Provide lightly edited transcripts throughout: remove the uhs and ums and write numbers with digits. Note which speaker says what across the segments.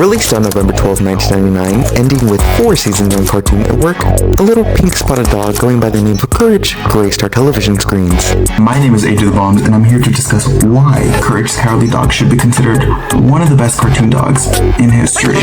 Speaker 1: Released on November 12, 1999, ending with 4 seasons on Cartoon Network, a little pink spotted dog going by the name of Courage graced our television screens.
Speaker 2: My name is ajthebombz, and I'm here to discuss why Courage the Cowardly Dog should be considered one of the best cartoon dogs in history.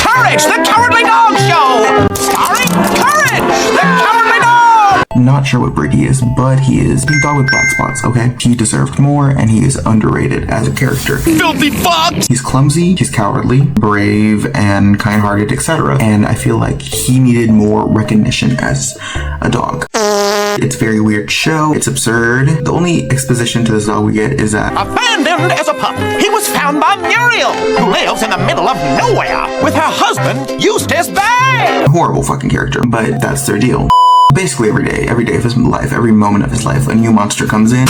Speaker 3: Courage, the Cowardly Dog Show! Starring Courage, the Cowardly Dog!
Speaker 2: Not sure what breed he is, but he is a pink dog with black spots, okay? He deserved more, and he is underrated as a character.
Speaker 3: Filthy fox!
Speaker 2: He's clumsy, he's cowardly, brave, and kind-hearted, etc. And I feel like he needed more recognition as a dog. It's a very weird show. It's absurd. The only exposition to this dog we get is that
Speaker 3: abandoned as a pup, he was found by Muriel, who lives in the middle of nowhere with her husband, Eustace Bay.
Speaker 2: Horrible fucking character, but that's their deal. Basically every day of his life, every moment of his life, a new monster comes in.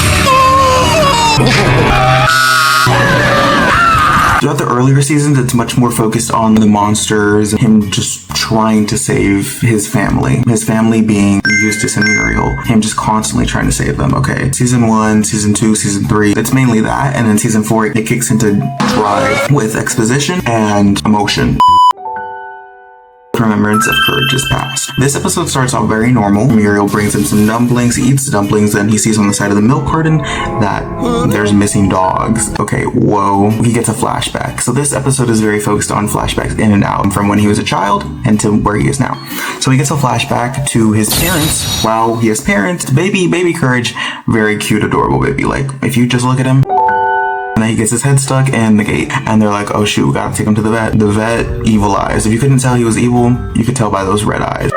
Speaker 2: Throughout the earlier seasons, it's much more focused on the monsters, him just trying to save his family. His family being Eustace and Muriel. Him just constantly trying to save them, okay? Season 1, Season 2, Season 3, it's mainly that. And then Season 4, it kicks into drive with exposition and emotion. Remembrance of Courage's past. This episode starts off very normal. Muriel brings him some dumplings. He eats the dumplings, then he sees on the side of the milk carton that there's missing dogs. Okay, whoa. He gets a flashback. So this episode is very focused on flashbacks in and out from when he was a child and to where he is now. So he gets a flashback to his parents. Wow, he has parents. Baby Courage. Very cute, adorable baby. Like, if you just look at him, and then he gets his head stuck in the gate, and they're like, oh shoot, we gotta take him to the vet. The vet, evil eyes. If you couldn't tell he was evil, you could tell by those red eyes.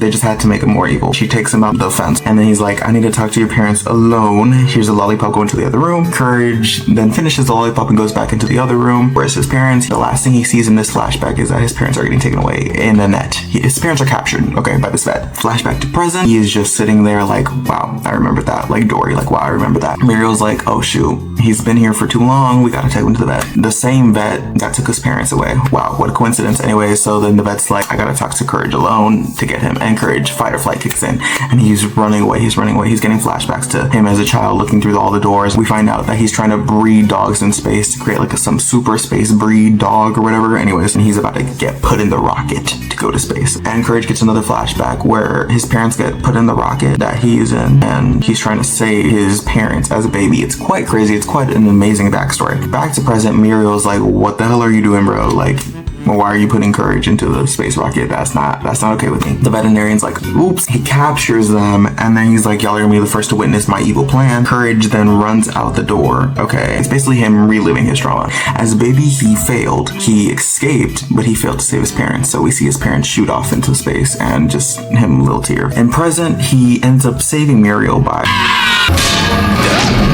Speaker 2: They just had to make him more evil. She takes him up the fence, and then he's like, I need to talk to your parents alone. Here's a lollipop, go into the other room. Courage then finishes the lollipop and goes back into the other room. Whereas his parents, the last thing he sees in this flashback is that his parents are getting taken away in a net. His parents are captured, okay, by this vet. Flashback to present, he is just sitting there like, wow, I remember that. Like Dory, like, wow, I remember that. Muriel's like, oh shoot, he's been here for too long. We gotta take him to the vet. The same vet that took his parents away. Wow, what a coincidence. Anyway, so then the vet's like, I gotta talk to Courage alone to get him. And Courage, fight or flight kicks in, and he's running away. He's getting flashbacks to him as a child looking through all the doors. We find out that he's trying to breed dogs in space to create like some super space breed dog or whatever. Anyways, and he's about to get put in the rocket to go to space. And Courage gets another flashback where his parents get put in the rocket that he's in, and he's trying to save his parents as a baby. It's quite crazy. It's quite an amazing backstory. Back to present, Muriel's like, what the hell are you doing, bro? Like, well, why are you putting Courage into the space rocket? That's not okay with me. The veterinarian's like, oops. He captures them, and then he's like, y'all are gonna be the first to witness my evil plan. Courage then runs out the door. Okay, it's basically him reliving his trauma. As a baby, he failed. He escaped, but he failed to save his parents. So we see his parents shoot off into space, and just him, a little tear. In present, he ends up saving Muriel by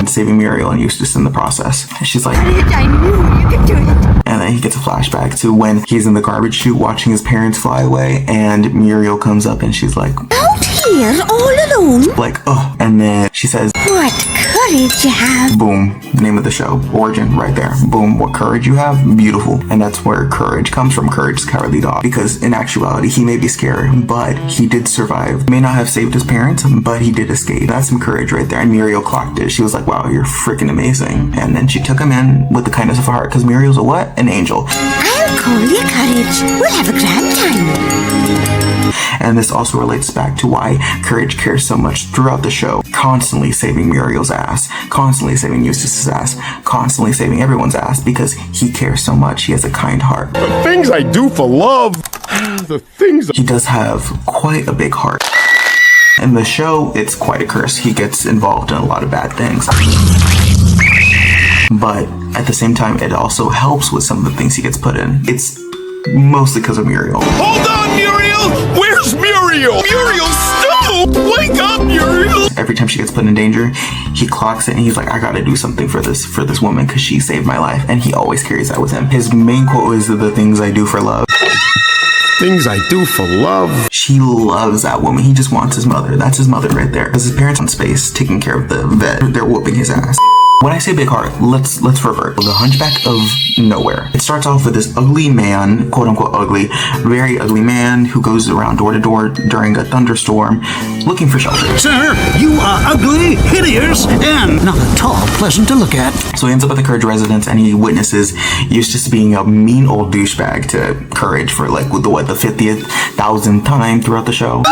Speaker 2: saving Muriel and Eustace in the process. And she's like, I knew you could do it. And then he gets a flashback to when he's in the garbage chute watching his parents fly away, and Muriel comes up and she's like,
Speaker 4: out here all alone?
Speaker 2: Like, oh. And then she says,
Speaker 4: what courage you have.
Speaker 2: Boom, name of the show, origin right there. Boom, what courage you have, beautiful. And that's where Courage comes from, Courage's Cowardly Dog. Because in actuality, he may be scared, but he did survive. He may not have saved his parents, but he did escape. That's some courage right there. And Muriel clocked it. She was like, wow, you're freaking amazing. And then she took him in with the kindness of her heart, because Muriel's a what? An angel.
Speaker 4: I'll call you Courage. We'll have a grand time.
Speaker 2: And this also relates back to why Courage cares so much throughout the show, constantly saving Muriel's ass, constantly saving Eustace's ass, constantly saving everyone's ass, because he cares so much. He has a kind heart.
Speaker 5: The things I do for love, the things
Speaker 2: he does have quite a big heart. In the show, it's quite a curse. He gets involved in a lot of bad things. But at the same time, it also helps with some of the things he gets put in. It's mostly because of Muriel.
Speaker 5: Hold on, Muriel! Where's Muriel? Muriel, stop! Wake up, Muriel!
Speaker 2: Every time she gets put in danger, he clocks it and he's like, I gotta do something for this woman because she saved my life. And he always carries that with him. His main quote is the things I do for love.
Speaker 5: Things I do for love.
Speaker 2: He loves that woman. He just wants his mother. That's his mother right there. Because his parents on space taking care of the vet. They're whooping his ass. When I say big heart, let's revert. The Hunchback of Nowhere. It starts off with this ugly man, quote unquote ugly, very ugly man who goes around door to door during a thunderstorm looking for shelter.
Speaker 6: Sir, you are ugly, hideous, and not at all pleasant to look at.
Speaker 2: So he ends up at the Courage residence and he witnesses Eustace being a mean old douchebag to Courage for like the 50th, 1000th time throughout the show.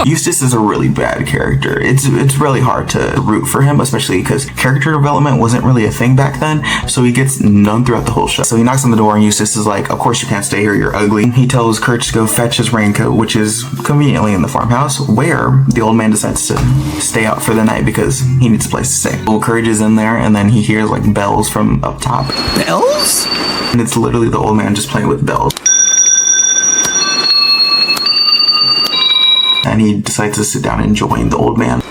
Speaker 2: Eustace is a really bad character. It's really hard to root for him, especially because character development wasn't really a thing back then, so he gets none throughout the whole show. So he knocks on the door and Eustace is like, of course you can't stay here, you're ugly. He tells Courage to go fetch his raincoat, which is conveniently in the farmhouse, where the old man decides to stay out for the night because he needs a place to stay. Well, Courage is in there and then he hears like bells from up top.
Speaker 6: Bells?
Speaker 2: And it's literally the old man just playing with bells. And he decides to sit down and join the old man.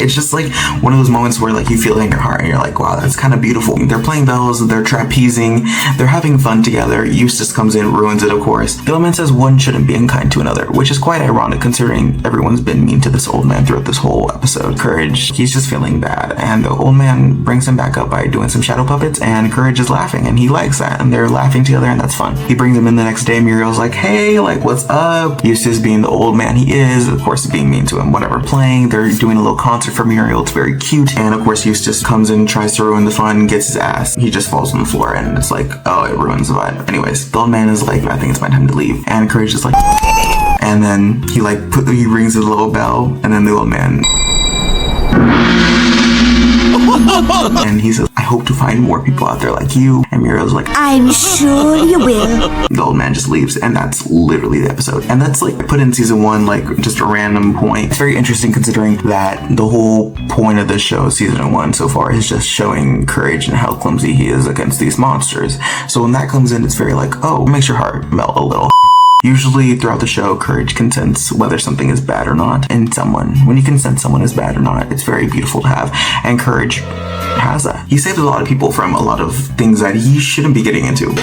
Speaker 2: It's just like one of those moments where like you feel it in your heart and you're like, wow, that's kind of beautiful. They're playing bells, they're trapezing, they're having fun together. Eustace comes in, ruins it, of course. The old man says one shouldn't be unkind to another, which is quite ironic considering everyone's been mean to this old man throughout this whole episode. Courage, he's just feeling bad, and the old man brings him back up by doing some shadow puppets, and Courage is laughing, and he likes that, and they're laughing together, and that's fun. He brings him in the next day. Muriel's like, hey, like, what's up? Eustace, being the old man he is, of course, being mean to him. Whatever, playing, they're doing a little concert for Muriel. It's very cute. And of course Eustace comes in, tries to ruin the fun, gets his ass. He just falls on the floor and it's like, oh, it ruins the vibe. Anyways, the old man is like, I think it's my time to leave. And Courage is like, and then he rings his little bell, and then the old man and he says, I hope to find more people out there like you. And Muriel's like,
Speaker 4: I'm sure you will.
Speaker 2: The old man just leaves, and that's literally the episode. And that's like put in season 1, like just a random point. It's very interesting considering that the whole point of this show, season 1 so far, is just showing Courage and how clumsy he is against these monsters. So when that comes in, it's very like, oh, it makes your heart melt a little. Usually throughout the show, Courage can sense whether something is bad or not in someone. When you can sense someone is bad or not, it's very beautiful to have. And Courage has that. He saves a lot of people from a lot of things that he shouldn't be getting into.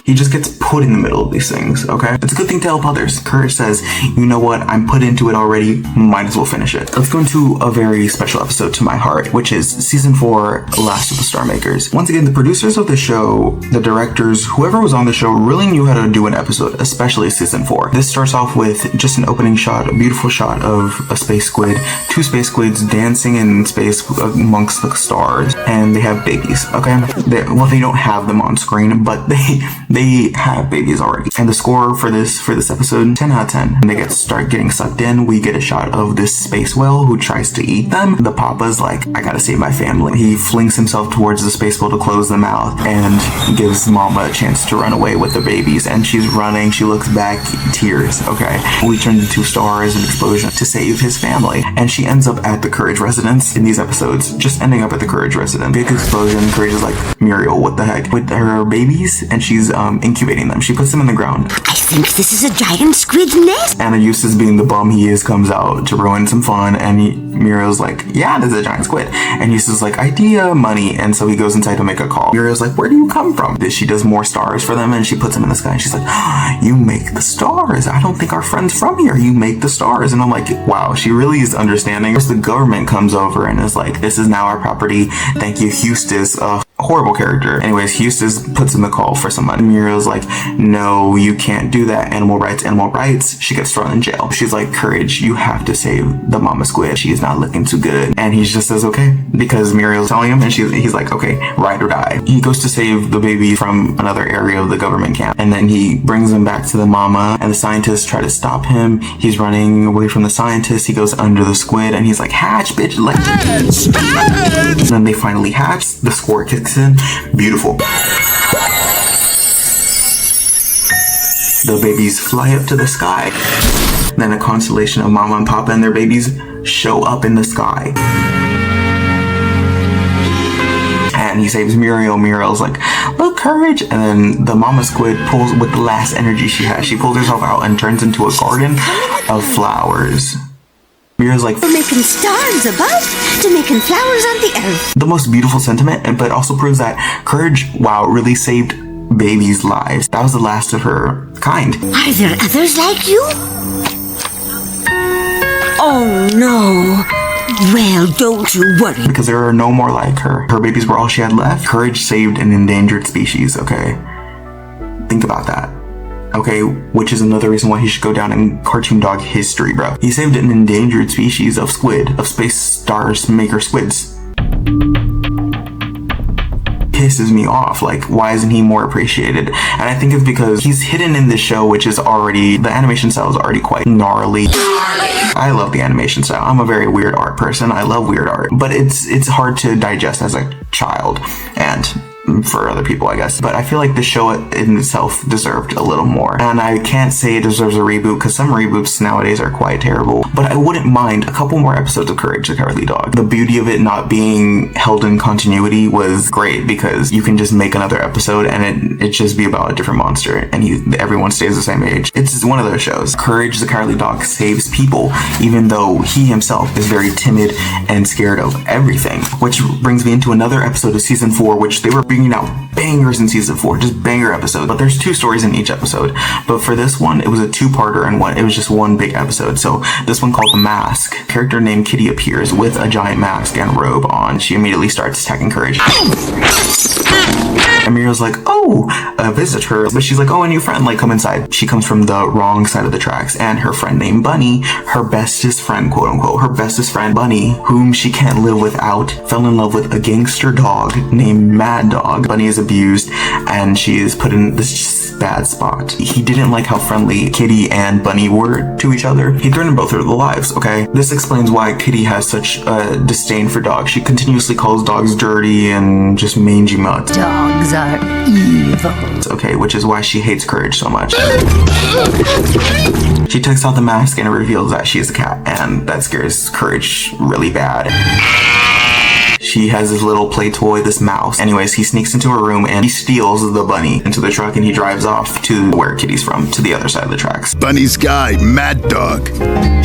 Speaker 2: He just gets put in the middle of these things, okay? It's a good thing to help others. Courage says, you know what, I'm put into it already, might as well finish it. Let's go into a very special episode to my heart, which is season 4, Last of the Star Makers. Once again, the producers of the show, the directors, whoever was on the show really knew how to do an episode, especially season 4. This starts off with just an opening shot, a beautiful shot of a space squid, 2 space squids dancing in space amongst the stars, and they have babies, okay? They don't have them on screen, but they have babies already. And the score for this episode, 10 out of 10. And they start getting sucked in. We get a shot of this space whale who tries to eat them. The papa's like, I gotta save my family. He flings himself towards the space whale to close the mouth and gives Mama a chance to run away with the babies. And she's running, she looks back, tears, okay? We turn into stars and explosion to save his family. And she ends up at the Courage residence in these episodes, just ending up at the Courage residence. Big explosion. Courage is like, Muriel, what the heck? With her babies, and she's incubating them. She puts them in the ground.
Speaker 4: I think this is a giant squid nest.
Speaker 2: And Eustace, being the bum he is, comes out to ruin some fun, and Muriel's like, yeah, this is a giant squid. And Eustace is like, idea, money. And so he goes inside to make a call. Muriel's like, where do you come from? She does more stars for them, and she puts them in the sky, and she's like, oh, you make the stars. I don't think our friend's from here. You make the stars. And I'm like, wow, she really is understanding. The government comes over and is like, this is now our property. Thank you, Eustace. Horrible character. Anyways, Eustace puts in the call for some money. Muriel's like, no, you can't do that. Animal rights, animal rights. She gets thrown in jail. She's like, Courage, you have to save the mama squid. She is not looking too good. And he just says, okay, because Muriel's telling him, and he's like, okay, ride or die. He goes to save the baby from another area of the government camp, and then he brings him back to the mama, and the scientists try to stop him. He's running away from the scientists. He goes under the squid, and he's like, hatch, bitch, like, hatch! And then they finally hatch. The score kicks in. Beautiful. The babies fly up to the sky. Then a constellation of Mama and Papa and their babies show up in the sky. And he saves Muriel. Muriel's like, look, Courage. And then the Mama Squid pulls, with the last energy she has, she pulls herself out and turns into a garden of flowers. Muriel's like,
Speaker 4: From making stars above to making flowers on the earth.
Speaker 2: the most beautiful sentiment, but also proves that courage, wow, really saved babies' lives. That was the last of her kind.
Speaker 4: Are there others like you? Oh no. Well, don't you worry.
Speaker 2: Because there are no more like her. Her babies were all she had left. Courage saved an endangered species, okay? Think about that. Okay, which is another reason why he should go down in cartoon dog history, bro. He saved an endangered species of squid, of space stars maker squids. Pisses me off. Like, why isn't he more appreciated? And I think it's because he's hidden in this show, which is already, the animation style is already quite gnarly. I love the animation style. I'm a very weird art person. I love weird art, but it's hard to digest as a child and for other people, I guess. But I feel like the show in itself deserved a little more. And I can't say it deserves a reboot because some reboots nowadays are quite terrible. But I wouldn't mind a couple more episodes of Courage the Cowardly Dog. The beauty of it not being held in continuity was great because you can just make another episode and it just be about a different monster and everyone stays the same age. It's one of those shows. Courage the Cowardly Dog saves people even though he himself is very timid and scared of everything. Which brings me into another episode of season 4, which they were bringing out bangers in season 4, just banger episodes. But there's 2 stories in each episode. But for this one, it was a 2-parter and it was just one big episode. So this one called The Mask. A character named Kitty appears with a giant mask and robe on. She immediately starts attacking Courage. And Muriel's like, oh, a visitor. But she's like, oh, a new friend, like, come inside. She comes from the wrong side of the tracks. And her friend named Bunny, her bestest friend, quote unquote, her bestest friend, Bunny, whom she can't live without, fell in love with a gangster dog named Mad Dog. Bunny is abused and she is put in this bad spot. He didn't like how friendly Kitty and Bunny were to each other. He threatened both of their lives, okay? This explains why Kitty has such a disdain for dogs. She continuously calls dogs dirty and just mangy mutts.
Speaker 4: Dogs are evil.
Speaker 2: Okay, which is why she hates Courage so much. She takes out the mask and it reveals that she is a cat, and that scares Courage really bad. She has this little play toy, this mouse. Anyways, he sneaks into her room and he steals the bunny into the truck and he drives off to where Kitty's from, to the other side of the tracks.
Speaker 5: Bunny's guy, Mad Dog.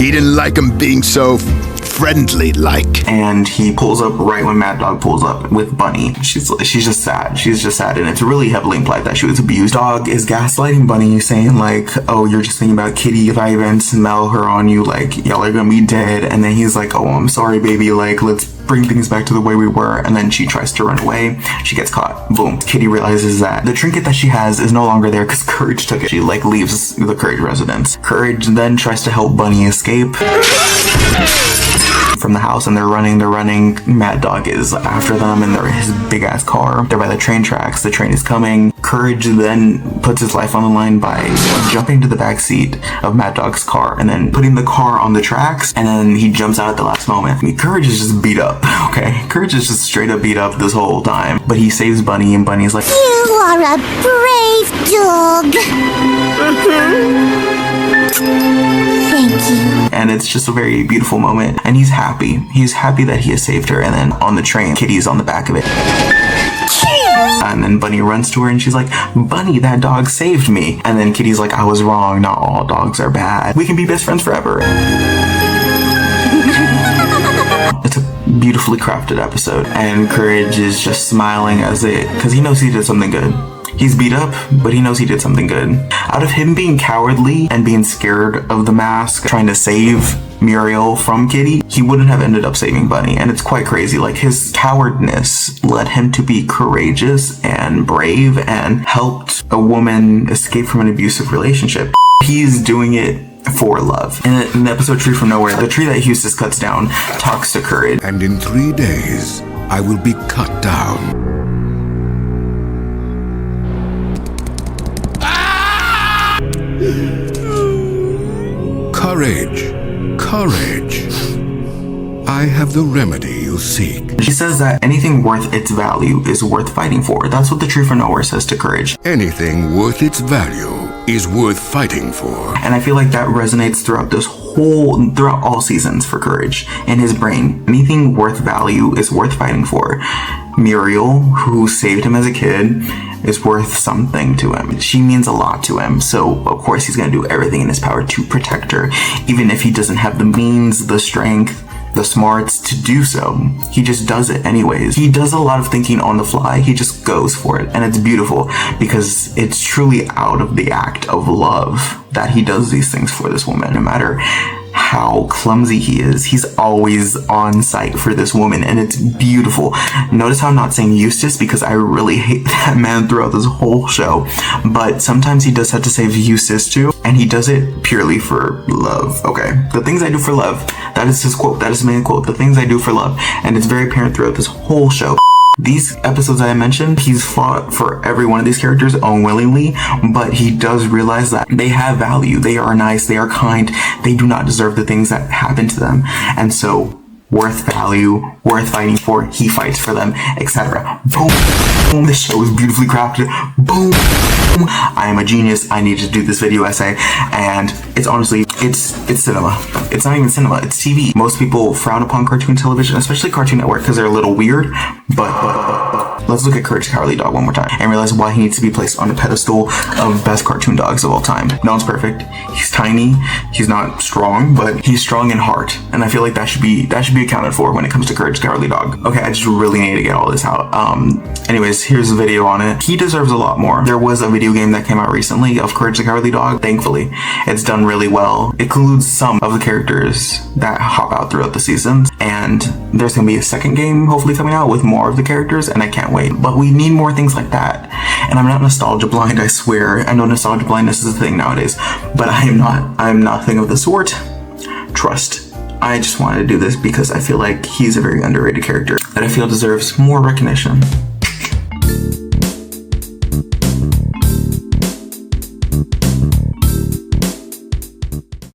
Speaker 5: He didn't like him being so friendly-like.
Speaker 2: And he pulls up right when Mad Dog pulls up with Bunny. She's just sad. She's just sad, and it's really heavily implied that she was abused. Dog is gaslighting Bunny, saying like, oh, you're just thinking about Kitty. If I even smell her on you, like, y'all are gonna be dead. And then he's like, oh, I'm sorry, baby. Like, let's bring things back to the way we were. And then she tries to run away. She gets caught. Boom. Kitty realizes that the trinket that she has is no longer there because Courage took it. She like leaves the Courage residence. Courage then tries to help Bunny escape from the house, and they're running. Mad Dog is after them in his big ass car. They're by the train tracks. The train is coming. Courage then puts his life on the line by jumping to the back seat of Mad Dog's car and then putting the car on the tracks, and then he jumps out at the last moment. I mean, Courage is just beat up, okay? Courage is just straight up beat up this whole time. But he saves Bunny, and Bunny's like,
Speaker 4: You are a brave dog. Thank you.
Speaker 2: and it's just a very beautiful moment, and he's happy. He's happy that he has saved her. And then on the train, Kitty is on the back of it. And then Bunny runs to her and she's like, Bunny, that dog saved me. And then Kitty's like, I was wrong. Not all dogs are bad. We can be best friends forever. It's a beautifully crafted episode. And Courage is just smiling because he knows he did something good. He's beat up, but he knows he did something good. Out of him being cowardly and being scared of the mask, trying to save Muriel from Kitty, he wouldn't have ended up saving Bunny. And it's quite crazy. Like, his cowardness led him to be courageous and brave and helped a woman escape from an abusive relationship. He's doing it for love. And in the episode Tree from Nowhere, the tree that Eustace cuts down talks to Courage.
Speaker 7: And in 3 days, I will be cut down. Courage, courage. I have the remedy you seek.
Speaker 2: She says that anything worth its value is worth fighting for. That's what the Tree from Nowhere says to Courage.
Speaker 7: Anything worth its value is worth fighting for.
Speaker 2: And I feel like that resonates throughout all seasons for Courage. In his brain, anything worth value is worth fighting for. Muriel, who saved him as a kid, is worth something to him. She means a lot to him, so of course he's gonna do everything in his power to protect her, even if he doesn't have the means, the strength, the smarts to do so. He just does it anyways. He does a lot of thinking on the fly. He just goes for it, and it's beautiful because it's truly out of the act of love that he does these things for this woman. No matter how clumsy he is, he's always on site for this woman, and it's beautiful. Notice how I'm not saying Eustace, because I really hate that man throughout this whole show, but sometimes he does have to save Eustace too, and he does it purely for love. Okay, the things I do for love, that is his quote, that is his main quote, the things I do for love, and it's very apparent throughout this whole show. These episodes I mentioned, he's fought for every one of these characters unwillingly, but he does realize that they have value, they are nice, they are kind, they do not deserve the things that happen to them, and so worth value, worth fighting for, he fights for them, etc. Boom. This show is beautifully crafted. Boom. I am a genius. I need to do this video essay, and it's honestly, it's cinema. It's not even cinema, it's TV. Most people frown upon cartoon television, especially Cartoon Network, because they're a little weird, but let's look at Courage the Cowardly Dog one more time and realize why he needs to be placed on the pedestal of best cartoon dogs of all time. No one's perfect. He's tiny, he's not strong, but he's strong in heart, and I feel like that should be accounted for when it comes to Courage the Cowardly Dog. Okay, I just really need to get all this out. Anyways, here's a video on it. He deserves a lot more. There was a video game that came out recently of Courage the Cowardly Dog. Thankfully, it's done really well. It includes some of the characters that hop out throughout the seasons, and there's gonna be a second game hopefully coming out with more of the characters, and I can't wait. But we need more things like that. And I'm not nostalgia blind, I swear. I know nostalgia blindness is a thing nowadays, but I'm not a thing of the sort. Trust. I just wanted to do this because I feel like he's a very underrated character that I feel deserves more recognition.